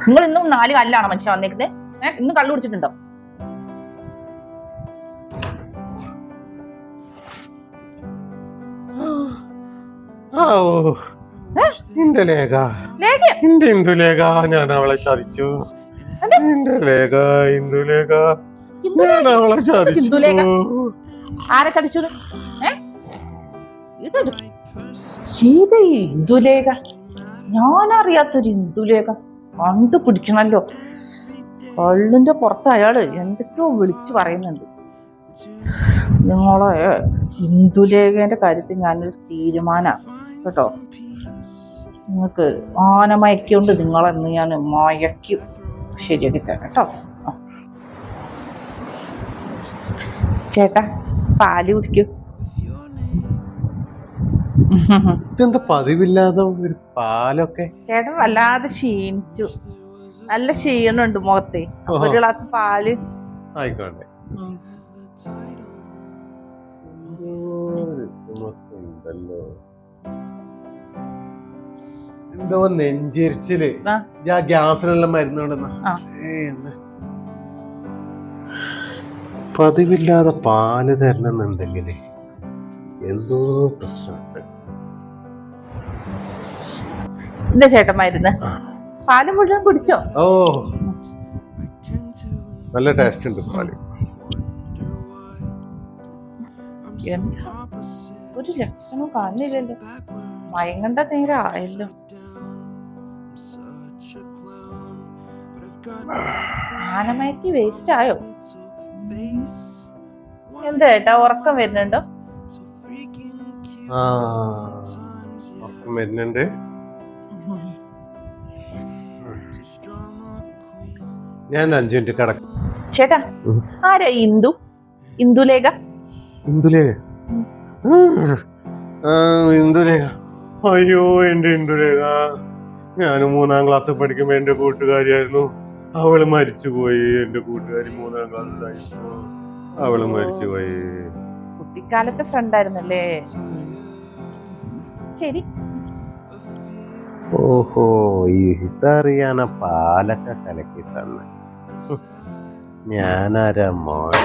നിങ്ങൾ ഇന്നും 4 കല്ലാണ് മനുഷ്യൻ വന്നേക്കുന്നത്. ഇന്ന് കള്ളു കുടിച്ചിട്ടുണ്ടോ? ഇന്ദുലേഖ ഞാൻ അവളെ ചതിച്ചു. ഇന്ദുലേഖ ഞാൻ അവളെ ചതിച്ചു. ആരെ ചതിച്ചു? ഇന്ദുലേഖ, ഞാനറിയാത്തൊരു ഇന്ദുലേഖ കണ്ടുപിടിക്കണല്ലോ. കള്ളിന്റെ പുറത്ത് അയാള് എന്തൊക്കെയോ വിളിച്ചു പറയുന്നുണ്ട്. നിങ്ങളെ ഇന്ദുലേഖന്റെ കാര്യത്തിൽ ഞാനൊരു തീരുമാനമാണ് കേട്ടോ. നിങ്ങൾക്ക് ആനമയക്കൊണ്ട് നിങ്ങളെന്ന് ഞാൻ മയക്കും ശരിയാക്കി തരാം കേട്ടോ. ചേട്ടാ പാല് കുടിക്കൂ. ഇതെന്താ പതിവില്ലാതെ ഒരു പാലൊക്കെ? ചേട്ടൻ വല്ലാതെ ക്ഷീണിച്ചു, നല്ല ക്ഷീണുണ്ട് മുഖത്തെ. ഒരു ഗ്ലാസ് പാല് ആയിക്കോട്ടെ. എന്തോ നെഞ്ചരിച്ചില്, ഗ്യാസിനുള്ള മരുന്നുണ്ടെന്ന. പതിവില്ലാതെ പാല് തരണമെന്നുണ്ടെങ്കിൽ എന്തോ പ്രശ്നമുണ്ട്. എന്താ ചേട്ടൻ മരുന്ന്? പാല് മുഴുവൻ കുടിച്ചോ? ഓ നല്ല ടേസ്റ്റ് ഉണ്ട് പാല്. ഒരു ലക്ഷണം കാണുന്നില്ലല്ലോ. മയങ്ങണ്ട നേരം ആയല്ലോ. ആനമയക്ക് വേസ്റ്റ് ആയോ? എന്താ ഏട്ടാ ഉറക്കം വരുന്നുണ്ടോ? ഉറക്കം വരുന്നുണ്ട്. ഞാൻ 5 മിനിറ്റ് കിടക്കും. ചേട്ടാ ആരാ ഇന്ദുലേഖ? ഇന്ദുലേഖ അയ്യോ എന്റെ ഇന്ദുലേഖ, ഞാൻ 3-ാം ക്ലാസ് പഠിക്കുമ്പോ എന്റെ കൂട്ടുകാരിയായിരുന്നു. അവള് മരിച്ചുപോയി. എന്റെ കൂട്ടുകാരി 3-ാം ക്ലാസ്സിലായിരുന്നു. അവള് മരിച്ചുപോയി. കുട്ടിക്കാലത്തെ ഫ്രണ്ട് ആയിരുന്നല്ലേ? ശരി. ഓഹോ, ഇതറിയാന പാലൊക്കെ കലക്കി തന്നെ. ഞാനാരാ മോൻ?